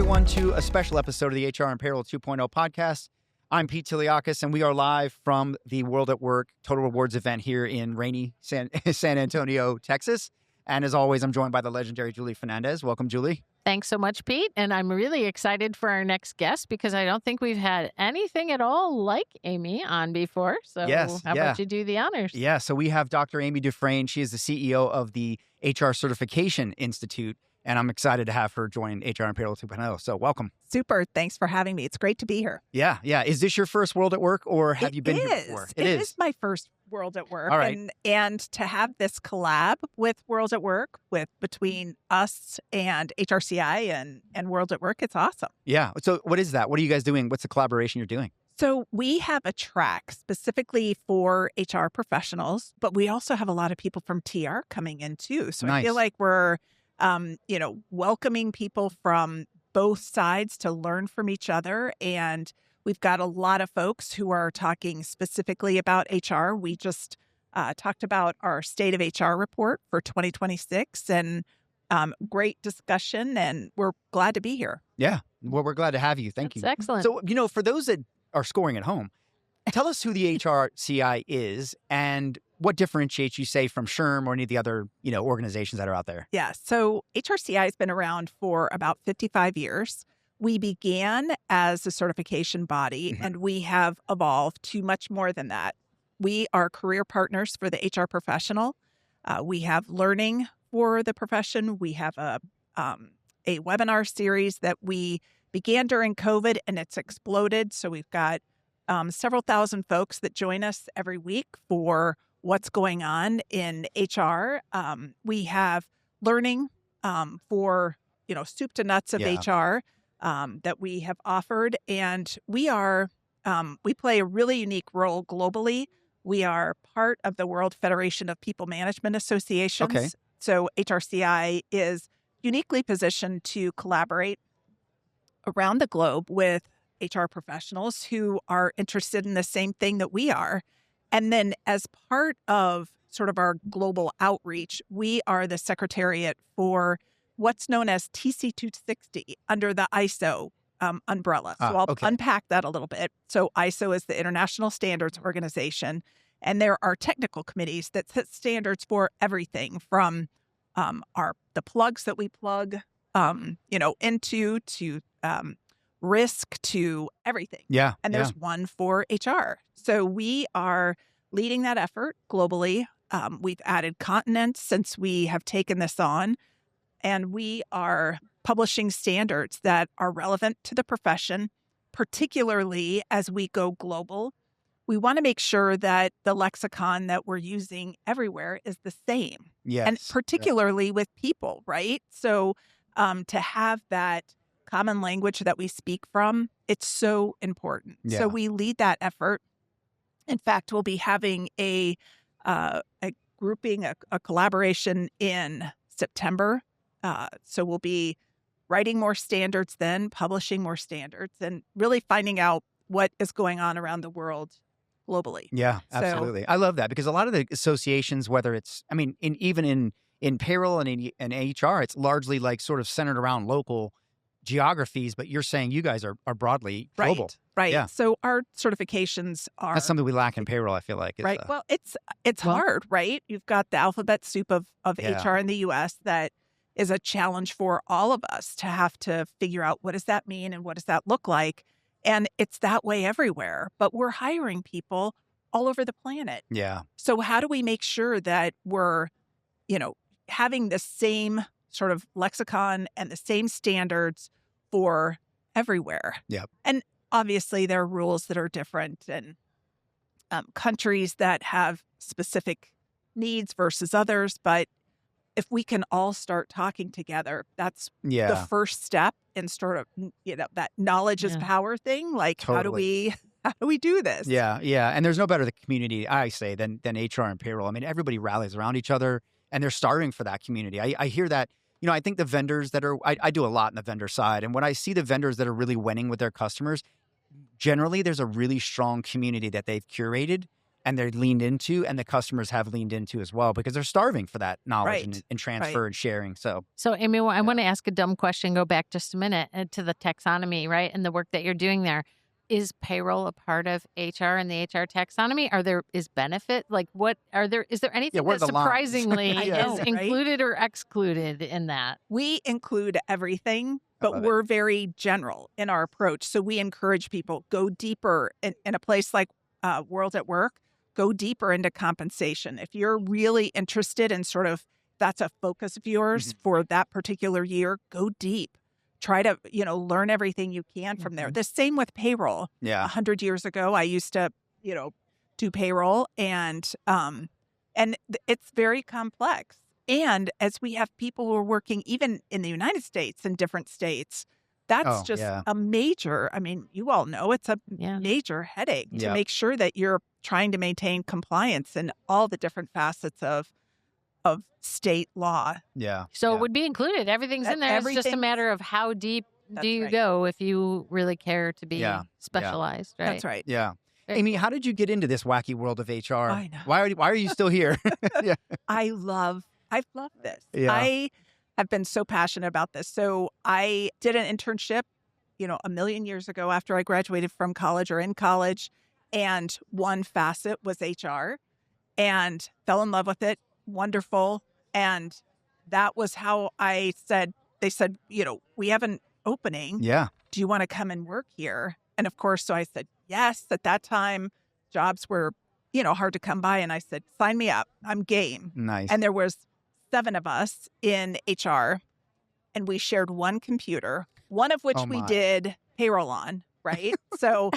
everyone, to a special episode of the HR and Payroll 2.0 podcast. I'm Pete Tiliakis, and we are live from the World at Work Total Rewards event here in rainy San Antonio, Texas. And as always, I'm joined by the legendary Julie Fernandez. Welcome, Julie. Thanks so much, Pete. And I'm really excited for our next guest because I don't think we've had anything at all like Amy on before. So how about you do the honors? Yeah, so we have Dr. Amy Dufrane. She is the CEO of the HR Certification Institute. And I'm excited to have her join HR and Payroll 2.0. So welcome. Super. Thanks for having me. It's great to be here. Yeah. Is this your first World at Work, or have you been here before? It is my first World at Work. All right. And to have this collab with World at Work, between us and HRCI and World at Work, it's awesome. Yeah. So what is that? What are you guys doing? What's the collaboration you're doing? So we have a track specifically for HR professionals, but we also have a lot of people from TR coming in too. So Nice. I feel like we're welcoming people from both sides to learn from each other. And we've got a lot of folks who are talking specifically about HR. We just talked about our State of HR report for 2026, and great discussion, and we're glad to be here. Yeah. Well, we're glad to have you. Thank you. That's excellent. So, for those that are scoring at home, tell us who the HRCI is and what differentiates you, say, from SHRM or any of the other, organizations that are out there. Yeah. So HRCI has been around for about 55 years. We began as a certification body, and we have evolved to much more than that. We are career partners for the HR professional. We have learning for the profession. We have a webinar series that we began during COVID, and it's exploded. So we've got several thousand folks that join us every week for what's going on in HR. We have learning for, soup to nuts of HR that we have offered. And we play a really unique role globally. We are part of the World Federation of People Management Associations. Okay. So HRCI is uniquely positioned to collaborate around the globe with HR professionals who are interested in the same thing that we are. And then as part of sort of our global outreach, we are the secretariat for what's known as TC 260 under the ISO umbrella. So I'll unpack that a little bit. So ISO is the International Standards Organization, and there are technical committees that set standards for everything from the plugs that we plug into to risk to everything. Yeah. And there's one for HR. So we are leading that effort globally. We've added continents since we have taken this on, and we are publishing standards that are relevant to the profession, particularly as we go global. We want to make sure that the lexicon that we're using everywhere is the same. Yes. And particularly with people, right? So to have that common language that we speak from, it's so important. Yeah. So we lead that effort. In fact, we'll be having a grouping, a collaboration in September. So we'll be writing more standards then, publishing more standards, and really finding out what is going on around the world globally. Yeah, absolutely. I love that because a lot of the associations, whether it's, even in payroll and in HR, it's largely like sort of centered around local geographies, but you're saying you guys are broadly global. Right. Yeah. So our certifications are... That's something we lack in payroll, I feel like. Right. Well, it's hard, right? You've got the alphabet soup of HR in the U.S. that is a challenge for all of us to have to figure out what does that mean and what does that look like. And it's that way everywhere. But we're hiring people all over the planet. Yeah. So how do we make sure that we're, having the same sort of lexicon and the same standards for everywhere? Yep. And obviously there are rules that are different, and countries that have specific needs versus others. But if we can all start talking together, that's the first step in sort of, that knowledge is power thing. Like, Totally. how do we do this? Yeah. And there's no better the community, I say, than HR and payroll. Everybody rallies around each other, and they're starving for that community. I hear that. I think the vendors that are, I do a lot in the vendor side. And when I see the vendors that are really winning with their customers, generally there's a really strong community that they've curated. and they're leaned into, and the customers have leaned into as well, because they're starving for that knowledge and transfer and sharing. So Amy, I want to ask a dumb question, go back just a minute to the taxonomy, right? And the work that you're doing there. Is payroll a part of HR and the HR taxonomy? Is benefit? Is there anything that surprisingly is included or excluded in that? We include everything, but we're very general in our approach. So we encourage people, go deeper in a place like World at Work, go deeper into compensation. If you're really interested in sort of, that's a focus of yours for that particular year, go deep. Try to, learn everything you can from there. The same with payroll. 100 years ago, I used to, do payroll, and it's very complex. And as we have people who are working even in the United States in different states, that's a major, you all know it's a major headache to make sure that you're trying to maintain compliance in all the different facets of state law. So it would be included. Everything's in there. It's just a matter of how deep do you go if you really care to be specialized, right? That's right. Yeah. Amy, how did you get into this wacky world of HR? I know. Why are you still here? I've loved this. I have been so passionate about this. So I did an internship, a million years ago after I graduated from college or in college. And one facet was HR, and fell in love with it. Wonderful. And that was how they said, we have an opening. Yeah. Do you want to come and work here? And of course, so I said, yes. At that time, jobs were, hard to come by. And I said, sign me up. I'm game. Nice. And there was 7 of us in HR, and we shared one computer, one of which we did payroll on, right? So,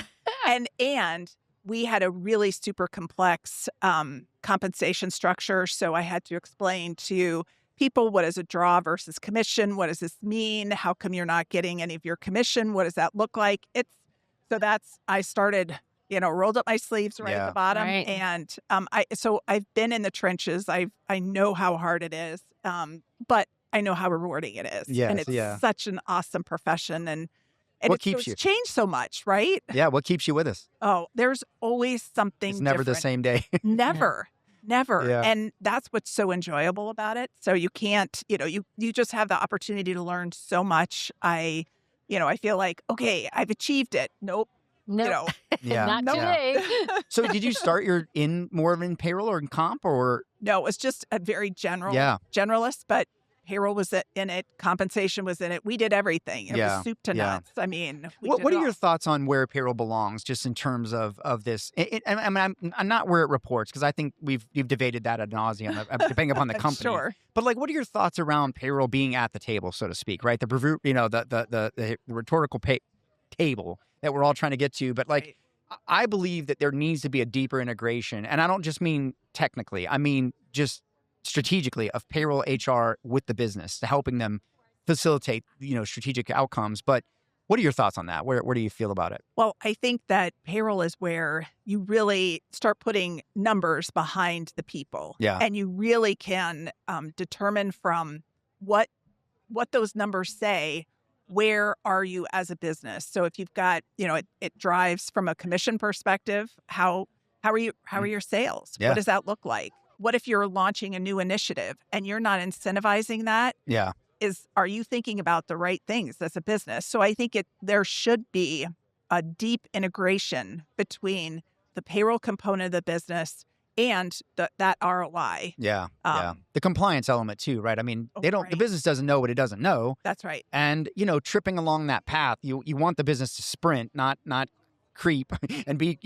and we had a really super complex compensation structure. So I had to explain to people, what is a draw versus commission? What does this mean? How come you're not getting any of your commission? What does that look like? I started, rolled up my sleeves at the bottom. Right. And I've been in the trenches. I know how hard it is, but I know how rewarding it is. Yes, and it's such an awesome profession. And what keeps you? It's changed so much, right? Yeah. What keeps you with us? Oh, there's always something It's never different. the same day. Never. Yeah. And that's what's so enjoyable about it. So you can't, you just have the opportunity to learn so much. I feel like, okay, I've achieved it. Nope. No, not nope. today. So did you start more in payroll or in comp, or? No, it was just a very generalist, but payroll was in it. Compensation was in it. We did everything. It was soup to nuts. I mean, what are your thoughts on where payroll belongs, just in terms of this? I'm not where it reports, because I think we've debated that ad nauseum, depending upon the company. Sure. But what are your thoughts around payroll being at the table, so to speak? Right, the rhetorical table that we're all trying to get to. But I believe that there needs to be a deeper integration, and I don't just mean technically. I mean just strategically, of payroll HR with the business, to helping them facilitate, strategic outcomes. But what are your thoughts on that? Where do you feel about it? Well, I think that payroll is where you really start putting numbers behind the people. Yeah. And you really can determine from what those numbers say, where are you as a business? So if you've got, it drives from a commission perspective, how are your sales? Yeah. What does that look like? What if you're launching a new initiative and you're not incentivizing that? Yeah. Are you thinking about the right things as a business? So I think there should be a deep integration between the payroll component of the business and that ROI. Yeah. The compliance element too, right? I mean, the business doesn't know what it doesn't know. That's right. And, tripping along that path, you want the business to sprint, not creep, and be,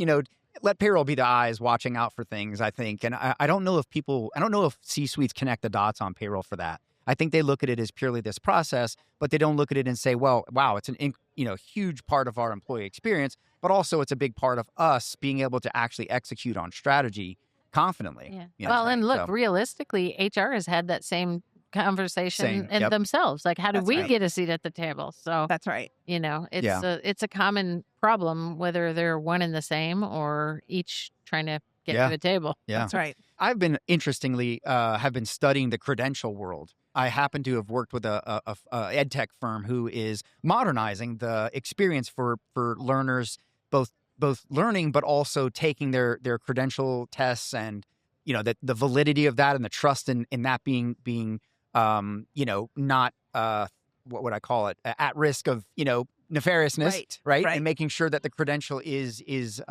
let payroll be the eyes watching out for things, I think. And I don't know if C-suites connect the dots on payroll for that. I think they look at it as purely this process, but they don't look at it and say, well, wow, it's an huge part of our employee experience, but also it's a big part of us being able to actually execute on strategy confidently. Yeah. And look, realistically, HR has had that same conversation themselves. Like, how do we get a seat at the table? So that's right. It's a common problem, whether they're one and the same or each trying to get to the table. Yeah, that's right. I've been have been studying the credential world. I happen to have worked with a ed tech firm who is modernizing the experience for learners, both both learning, but also taking their credential tests and, the validity of that and the trust in that being, not, what would I call it? At risk of, nefariousness, right? And making sure that the credential is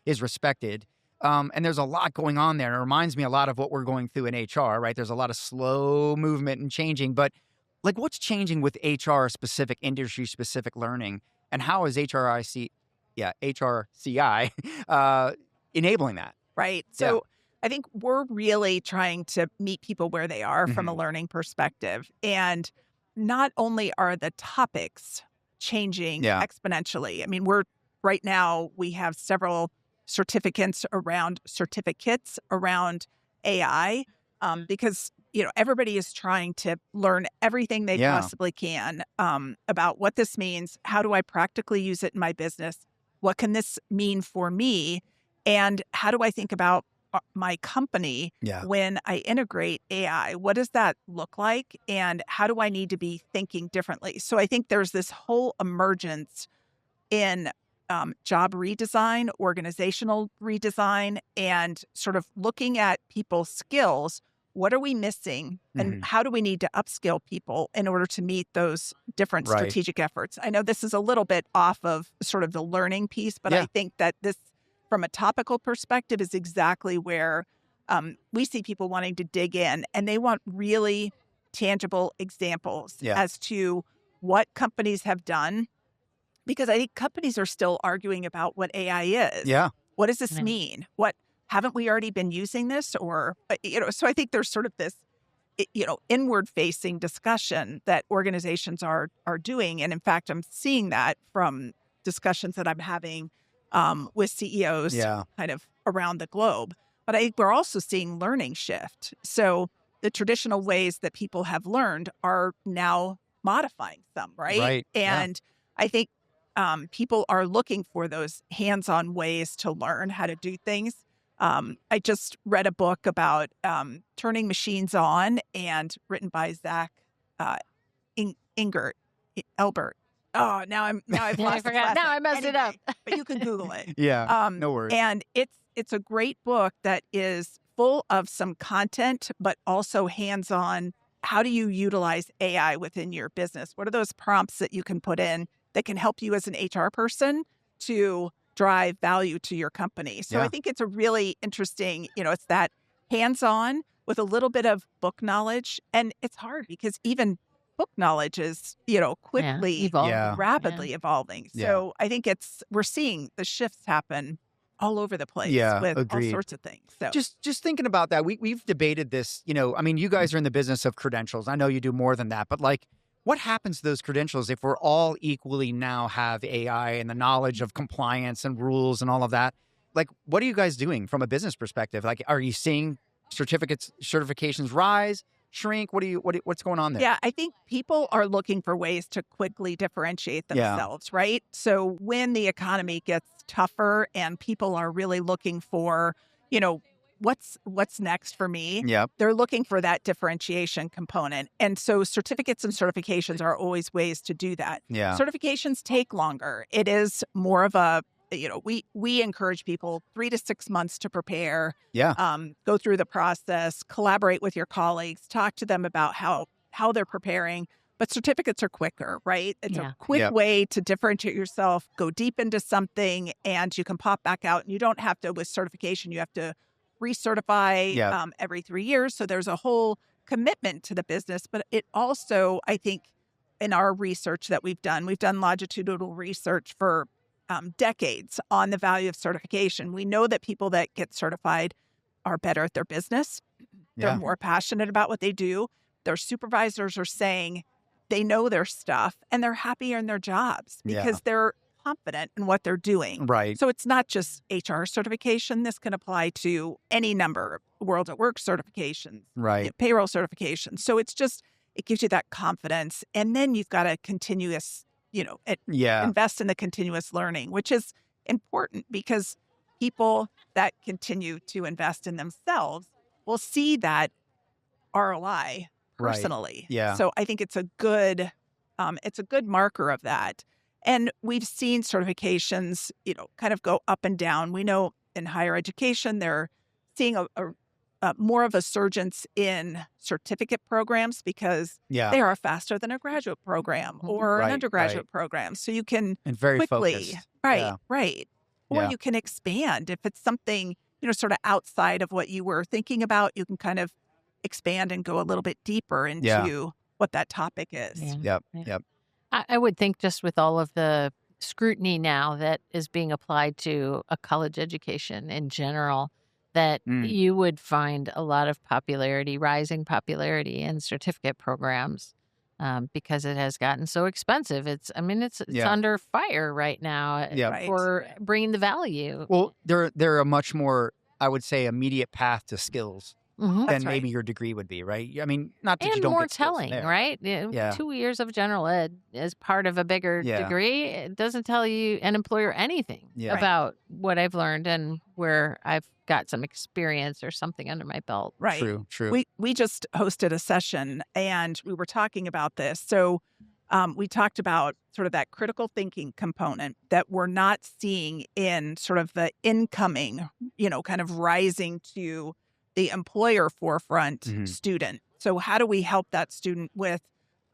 respected. And there's a lot going on there. And it reminds me a lot of what we're going through in HR, right? There's a lot of slow movement and changing, but like what's changing with HR specific, industry specific learning, and how is HRCI enabling that? Right. So I think we're really trying to meet people where they are from a learning perspective. And not only are the topics changing exponentially. I mean, right now we have several certificates around AI because, everybody is trying to learn everything they possibly can about what this means. How do I practically use it in my business? What can this mean for me? And how do I think about my company when I integrate AI? What does that look like? And how do I need to be thinking differently? So I think there's this whole emergence in job redesign, organizational redesign, and sort of looking at people's skills. What are we missing? And how do we need to upskill people in order to meet those different strategic efforts? I know this is a little bit off of sort of the learning piece, but I think that this, from a topical perspective, is exactly where we see people wanting to dig in, and they want really tangible examples as to what companies have done, because I think companies are still arguing about what AI is. Yeah. What does this mean? What haven't we already been using this? Or, so I think there's sort of this, inward facing discussion that organizations are doing. And in fact, I'm seeing that from discussions that I'm having with CEOs kind of around the globe. But I think we're also seeing learning shift. So the traditional ways that people have learned are now modifying some, right? And I think people are looking for those hands-on ways to learn how to do things. I just read a book about turning machines on, and written by Zach Elbert. Oh, now I've lost. I forgot. Now I messed it up. But you can Google it. No worries. And it's a great book that is full of some content, but also hands-on. How do you utilize AI within your business? What are those prompts that you can put in that can help you as an HR person to drive value to your company? So I think it's a really interesting, it's that hands-on with a little bit of book knowledge. And it's hard because even book knowledge is, quickly, rapidly evolving. So I think we're seeing the shifts happen all over the place with all sorts of things. So just thinking about that, we've debated this, you guys are in the business of credentials. I know you do more than that, but like, what happens to those credentials if we're all equally now have AI and the knowledge of compliance and rules and all of that? Like, what are you guys doing from a business perspective? Like, are you seeing certifications rise, shrink? What's going on there? Yeah, I think people are looking for ways to quickly differentiate themselves, right? So when the economy gets tougher and people are really looking for, what's next for me? They're looking for that differentiation component. And so certificates and certifications are always ways to do that. Certifications take longer. It is more of a, we encourage people 3 to 6 months to prepare, go through the process, collaborate with your colleagues, talk to them about how they're preparing. But certificates are quicker, right? It's a quick way to differentiate yourself, go deep into something, and you can pop back out. And you don't have to, with certification, you have to recertify every 3 years. So there's a whole commitment to the business. But it also, I think, in our research that we've done longitudinal research for decades on the value of certification. We know that people that get certified are better at their business. They're more passionate about what they do. Their supervisors are saying they know their stuff, and they're happier in their jobs because they're confident in what they're doing. Right. So it's not just HR certification. This can apply to any number of World at Work certifications, payroll certifications. So it gives you that confidence. And then you've got a continuous, invest in the continuous learning, which is important because people that continue to invest in themselves will see that ROI personally. Right. So I think it's a good marker of that. And we've seen certifications, kind of go up and down. We know in higher education, they're seeing a more of a surgence in certificate programs because Yeah. they are faster than a graduate program or an Right, undergraduate right. program. So you can And very quickly, focused. right, Yeah. right. Or Yeah. you can expand. If it's something, sort of outside of what you were thinking about, you can kind of expand and go a little bit deeper into what that topic is. Yeah. Yep. I would think just with all of the scrutiny now that is being applied to a college education in general, that you would find a lot of rising popularity in certificate programs because it has gotten so expensive. It's under fire right now Yep. for bringing the value. Well, they're a much more, I would say, immediate path to skills Mhm. than maybe your degree would be, right? I mean, not that you And don't more get skills telling, there. right? Yeah. 2 years of general ed as part of a bigger degree. It doesn't tell you, an employer, anything about what I've learned and where I've got some experience or something under my belt. Right. True. We just hosted a session and we were talking about this. So we talked about sort of that critical thinking component that we're not seeing in sort of the incoming, kind of rising to the employer forefront student. So how do we help that student with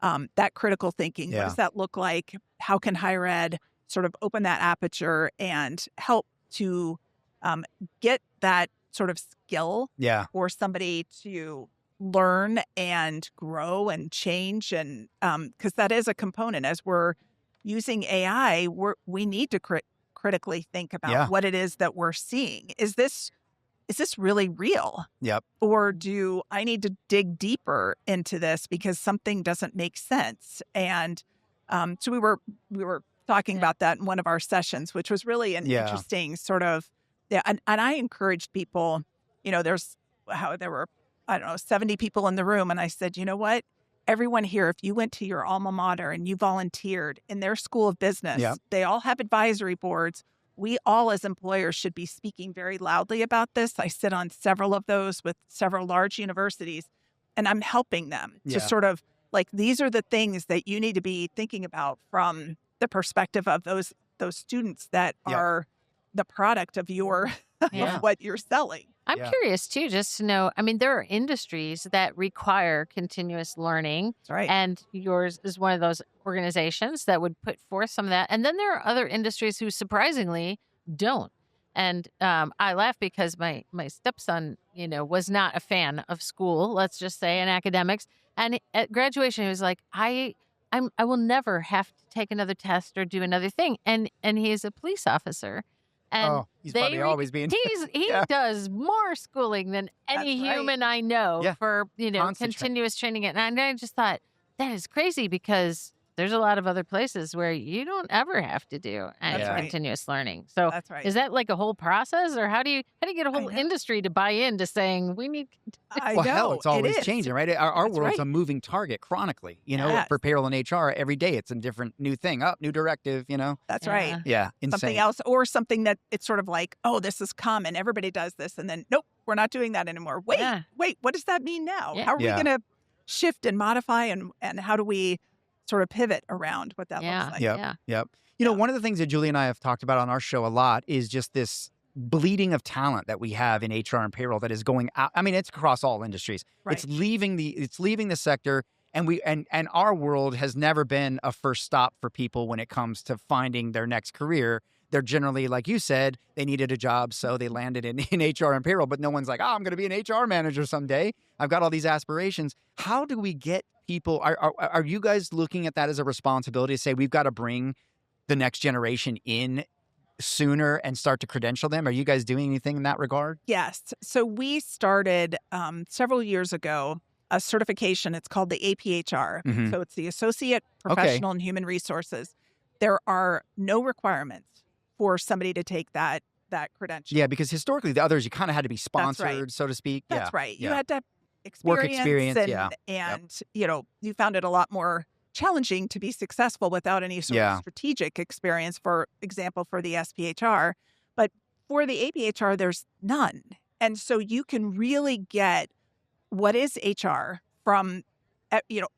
that critical thinking? What does that look like? How can higher ed sort of open that aperture and help to get that sort of skill for somebody to learn and grow and change? And because that is a component. As we're using AI, we need to critically think about what it is that we're seeing. Is this really real? Yep. Or do I need to dig deeper into this because something doesn't make sense? And so we were talking about that in one of our sessions, which was really an interesting sort of, and I encouraged people, there were, 70 people in the room. And I said, you know what? Everyone here, if you went to your alma mater and you volunteered in their school of business, they all have advisory boards. We all as employers should be speaking very loudly about this. I sit on several of those with several large universities, and I'm helping them to sort of these are the things that you need to be thinking about from the perspective of those students that are the product of your of what you're selling. I'm curious too, just to know, there are industries that require continuous learning. That's right. And yours is one of those organizations that would put forth some of that. And then there are other industries who surprisingly don't. And I laugh because my stepson, was not a fan of school, let's just say, and academics. And at graduation, he was like, I will never have to take another test or do another thing. And he is a police officer. And he's probably always being. He does more schooling than any human I know for Constant continuous training. And I just thought that is crazy because there's a lot of other places where you don't ever have to do any continuous learning. So that's right. Is that like a whole process, or how do you get a whole industry to buy into saying we need? Hell, it's always changing, right? Our world's a moving target chronically. For payroll and HR, every day it's a different new thing, new directive. That's right. Yeah, insane. Something else, or something that it's sort of like, oh, this is common. Everybody does this, and then nope, we're not doing that anymore. Wait, what does that mean now? Yeah. How are we going to shift and modify, and how do we sort of pivot around what that looks like? Yep. One of the things that Julie and I have talked about on our show a lot is just this bleeding of talent that we have in HR and payroll that is going out. It's across all industries. Right. It's leaving the sector, and our world has never been a first stop for people when it comes to finding their next career. They're generally, like you said, they needed a job, so they landed in HR and payroll, but no one's like, I'm going to be an HR manager someday. I've got all these aspirations. How do we get people? Are you guys looking at that as a responsibility to say we've got to bring the next generation in sooner and start to credential them? Are you guys doing anything in that regard? Yes. So we started several years ago a certification. It's called the APHR. Mm-hmm. So it's the Associate Professional in Human Resources. There are no requirements for somebody to take that credential. Yeah, because historically the others, you kind of had to be sponsored, so to speak. That's right. You had to have work experience, and you found it a lot more challenging to be successful without any sort of strategic experience, for example, for the SPHR. But for the APHR, there's none. And so you can really get what is HR from,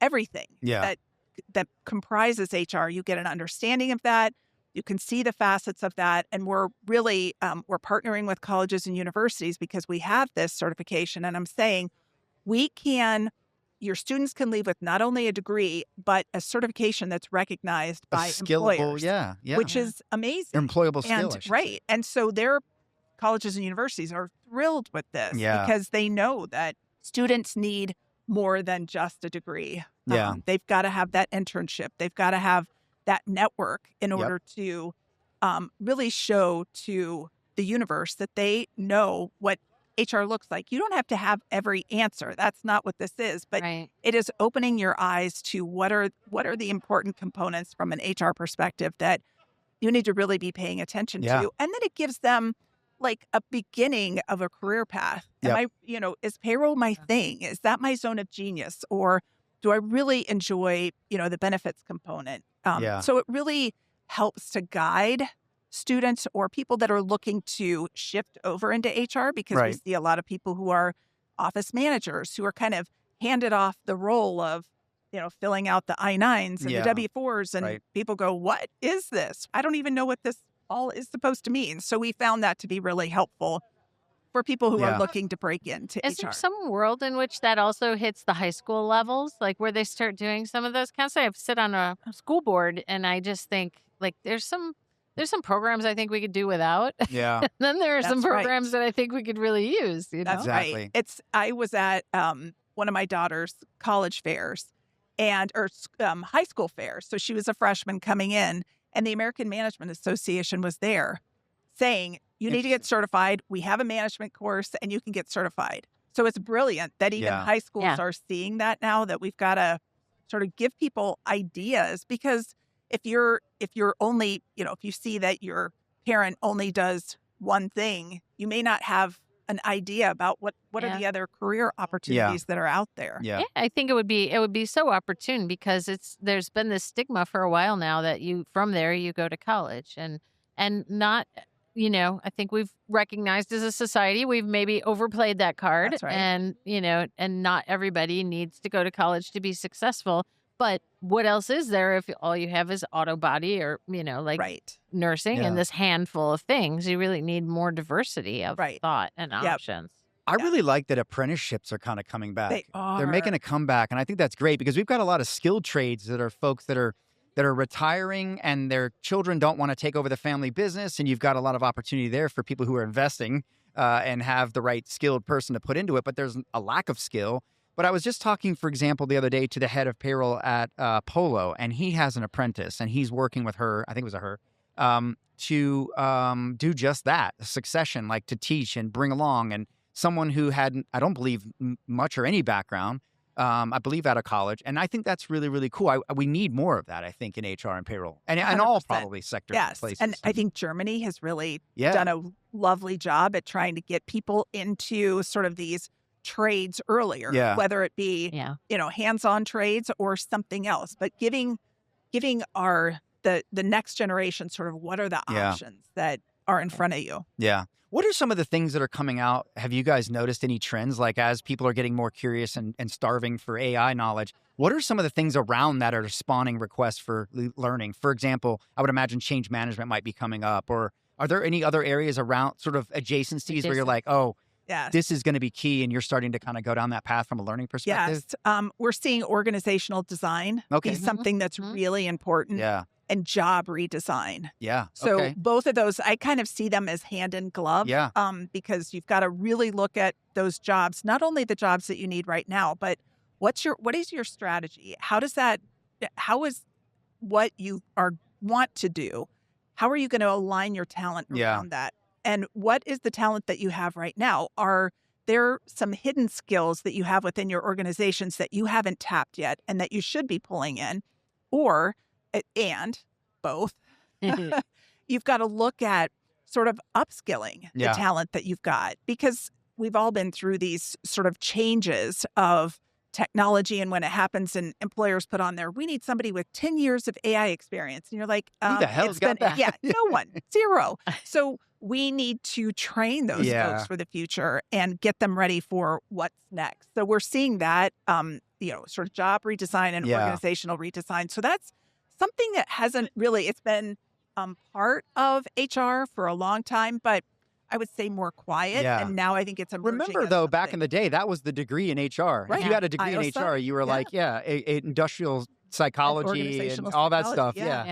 everything that that comprises HR. You get an understanding of that. You can see the facets of that. And we're really, we're partnering with colleges and universities because we have this certification. And I'm saying your students can leave with not only a degree, but a certification that's recognized by employers. Yeah. Which is amazing. Employable skill, I should right. say. And so their colleges and universities are thrilled with this because they know that students need more than just a degree. Yeah. They've got to have that internship. They've got to have that network in order to really show to the universe that they know what HR looks like. You don't have to have every answer. That's not what this is, but it is opening your eyes to what are the important components from an HR perspective that you need to really be paying attention to. And then it gives them like a beginning of a career path. Is payroll my thing? Is that my zone of genius? Or do I really enjoy, the benefits component? So it really helps to guide students or people that are looking to shift over into HR because we see a lot of people who are office managers who are kind of handed off the role of, filling out the I-9s and the W-4s. And people go, what is this? I don't even know what this all is supposed to mean. So we found that to be really helpful for people who are looking to break into HR. Is there some world in which that also hits the high school levels, like where they start doing some of those kinds? I sit on a school board and I just think like there's some programs I think we could do without. Yeah. And then there are some programs that I think we could really use. That's Exactly. right. I was at one of my daughter's college fairs or high school fairs. So she was a freshman coming in, and the American Management Association was there saying, you need to get certified. We have a management course and you can get certified. So it's brilliant that even high schools are seeing that now, that we've got to sort of give people ideas, because if you're only, if you see that your parent only does one thing, you may not have an idea about what are the other career opportunities that are out there. Yeah, I think it would be so opportune because there's been this stigma for a while now that from there you go to college and not, I think we've recognized as a society we've maybe overplayed that card. That's right. And and not everybody needs to go to college to be successful. But what else is there if all you have is auto body or, nursing and this handful of things? You really need more diversity of thought and options. I really like that apprenticeships are kind of coming back. They are. They're making a comeback. And I think that's great because we've got a lot of skilled trades that are folks that are retiring and their children don't want to take over the family business. And you've got a lot of opportunity there for people who are investing and have the right skilled person to put into it. But there's a lack of skill. But I was just talking, for example, the other day to the head of payroll at Polo, and he has an apprentice, and he's working with her, I think it was her, to do just that, succession, like to teach and bring along. And someone who had, I don't believe, much or any background, I believe out of college. And I think that's really, really cool. We need more of that, I think, in HR and payroll and all probably sectors and places. And I think Germany has really done a lovely job at trying to get people into sort of these trades earlier, whether it be, hands-on trades or something else, but giving the next generation sort of what are the options that are in front of you. Yeah. What are some of the things that are coming out? Have you guys noticed any trends? Like as people are getting more curious and starving for AI knowledge, what are some of the things around that are spawning requests for learning? For example, I would imagine change management might be coming up, or are there any other areas around sort of adjacencies where you're like, oh, this is going to be key, and you're starting to kind of go down that path from a learning perspective? Yes. We're seeing organizational design be something that's really important. Yeah. And job redesign. Yeah. So both of those, I kind of see them as hand in glove. Yeah. Because you've got to really look at those jobs, not only the jobs that you need right now, but what is your strategy? How is what you want to do? How are you going to align your talent around that? And what is the talent that you have right now? Are there some hidden skills that you have within your organizations that you haven't tapped yet and that you should be pulling in? And both, you've got to look at sort of upskilling the talent that you've got, because we've all been through these sort of changes of technology. And when it happens and employers put on there, we need somebody with 10 years of AI experience. And you're like, who the hell's got that? Yeah, no one, zero. So we need to train those folks for the future and get them ready for what's next. So we're seeing that, sort of job redesign and Yeah. organizational redesign. So that's something that hasn't really, it's been part of HR for a long time, but I would say more quiet. Yeah. And now I think it's emerging. Remember, as though, back something. in the day, that was the degree in HR. Right. If you had a degree in IOSA, HR, you were yeah. like, industrial psychology and Organizational all that psychology. stuff.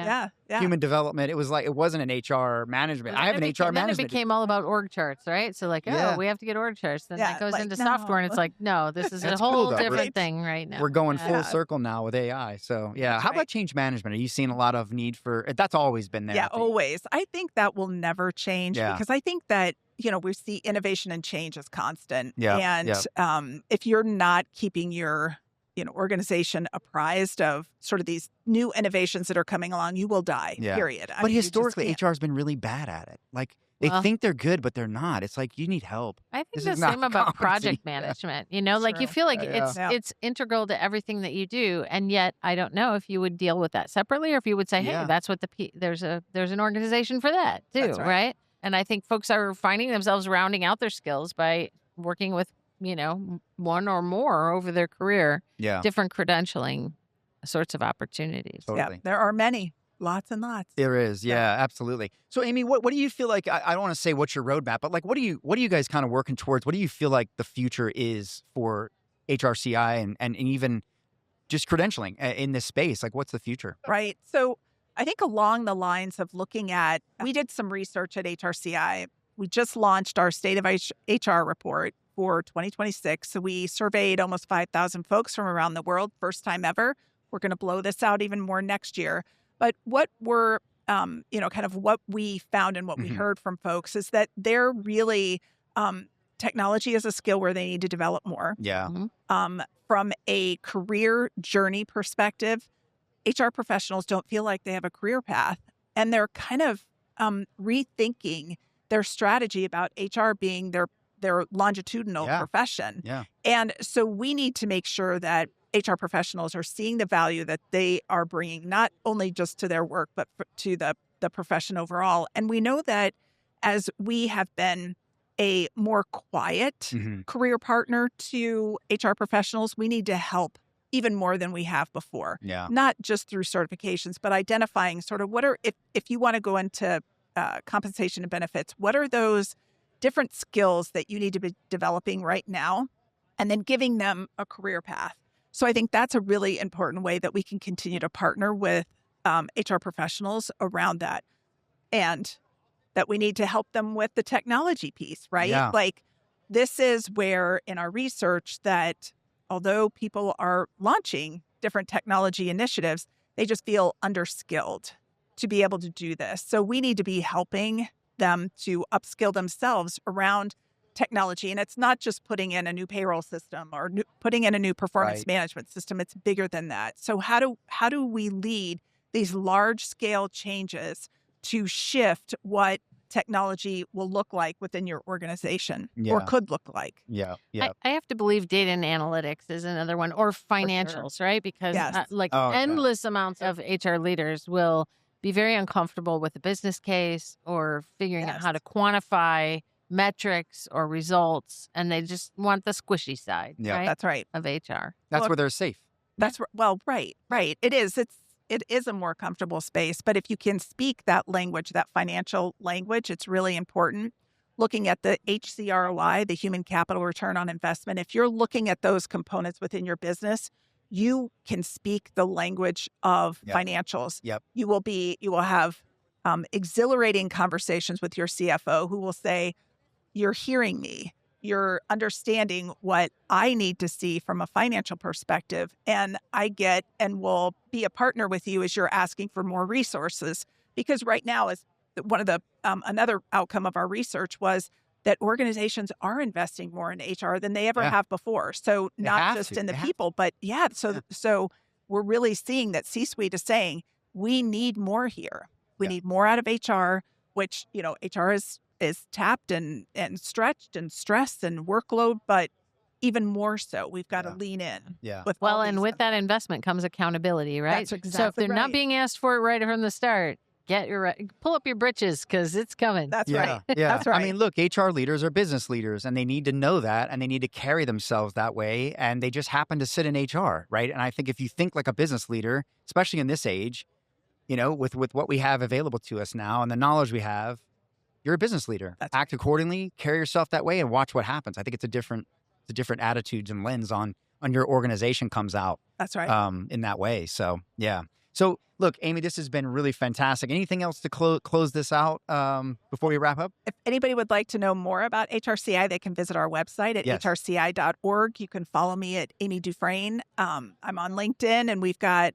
Yeah. Human development. It was like, it wasn't an HR management. I have an HR Then it management. became all about org charts, right? So like, Yeah. we have to get org charts. Then Yeah, that goes like, into software, and it's like, no, this is a That's whole cool, though. different Right. thing right now. We're going Yeah. full circle now with AI. So, yeah. That's How right. about change management? Are you seeing a lot of need for that's always been there? Yeah, I think. always. I think that will never change Yeah. because I think that, we see innovation and change as constant. Yeah, And if you're not keeping your, organization apprised of sort of these new innovations that are coming along, you will die, Yeah. period. But you just historically, can't. HR has been really bad at it. Like, they Well- think they're good, but they're not. It's like, you need help. I think This the is not same about competency. project Yeah. management. Like you True. feel like Yeah. it's integral to everything that you do, and yet I don't know if you would deal with that separately or if you would say, hey, Yeah. that's what there's an organization for that too, That's right. And I think folks are finding themselves rounding out their skills by working with one or more over their career, Yeah. different credentialing sorts of opportunities. Totally. Yeah, there are many, lots and lots. There is, yeah, absolutely. So, Amy, what do you feel like? I don't want to say what's your roadmap, but like, what are you guys kind of working towards? What do you feel like the future is for HRCI and even just credentialing in this space? Like, what's the future? Right. So I think along the lines of looking at, we did some research at HRCI. We just launched our State of HR report for 2026. So we surveyed almost 5,000 folks from around the world, first time ever. We're going to blow this out even more next year. But what we're, kind of what we found and what we heard from folks is that they're really, technology is a skill where they need to develop more. Yeah. From a career journey perspective, HR professionals don't feel like they have a career path, and they're kind of rethinking their strategy about HR being their longitudinal profession. Yeah. And so we need to make sure that HR professionals are seeing the value that they are bringing, not only just to their work, but to the profession overall. And we know that as we have been a more quiet career partner to HR professionals, we need to help even more than we have before. Yeah. Not just through certifications, but identifying sort of what are, if you want to go into compensation and benefits, what are those different skills that you need to be developing right now, and then giving them a career path. So I think that's a really important way that we can continue to partner with HR professionals around that, and that we need to help them with the technology piece, right? Yeah. Like, this is where in our research that although people are launching different technology initiatives, they just feel underskilled to be able to do this. So we need to be helping them to upskill themselves around technology. And it's not just putting in a new payroll system or putting in a new performance management system. It's bigger than that. So how do we lead these large scale changes to shift what technology will look like within your organization or could look like? Yeah. I have to believe data and analytics is another one, or financials, right? Because endless amounts of HR leaders will be very uncomfortable with the business case or figuring out how to quantify metrics or results, and they just want the squishy side, right? That's right. Of HR. That's where they're safe. That's right. It is. It is a more comfortable space, but if you can speak that language, that financial language, it's really important. Looking at the HCROI, the human capital return on investment, if you're looking at those components within your business, you can speak the language of financials. Yep. You will have exhilarating conversations with your CFO who will say, you're hearing me. You're understanding what I need to see from a financial perspective. And I get and will be a partner with you as you're asking for more resources. Because right now, is one of the another outcome of our research was that organizations are investing more in HR than they ever have before. So not just in the people, but so we're really seeing that C-suite is saying, we need more here. We need more out of HR, which, HR is tapped and stretched and stressed and workload, but even more so, we've got to lean in. Yeah. With and with that investment comes accountability, right? That's exactly so if they're not being asked for it right from the start, pull up your britches because it's coming. That's Yeah, right. yeah. That's right. I mean, look, HR leaders are business leaders, and they need to know that, and they need to carry themselves that way, and they just happen to sit in HR, right? And I think if you think like a business leader, especially in this age, with what we have available to us now and the knowledge we have, you're a business leader. Act accordingly, carry yourself that way, and watch what happens. I think it's a different attitudes and lens on your organization comes out. That's right. In that way. So yeah. So look, Amy, this has been really fantastic. Anything else to close this out before we wrap up? If anybody would like to know more about HRCI, they can visit our website at hrci.org. You can follow me at Amy Dufrane. I'm on LinkedIn, and we've got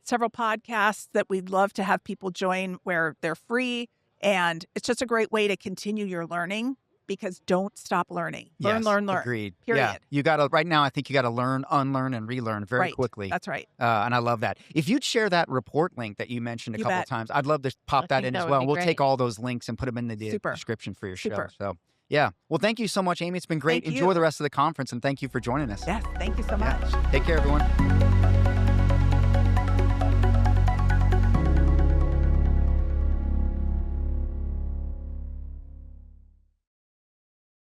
several podcasts that we'd love to have people join where they're free. And it's just a great way to continue your learning, because don't stop learning. Learn. Agreed. Period. Yeah. You got to, right now, I think you got to learn, unlearn, and relearn very quickly. That's right. And I love that. If you'd share that report link that you mentioned a couple of times, I'd love to pop that in as well. We'll take all those links and put them in the description for your show. So yeah. Well, thank you so much, Amy. It's been great. Enjoy the rest of the conference, and thank you for joining us. Yes. Thank you so much. Take care, everyone.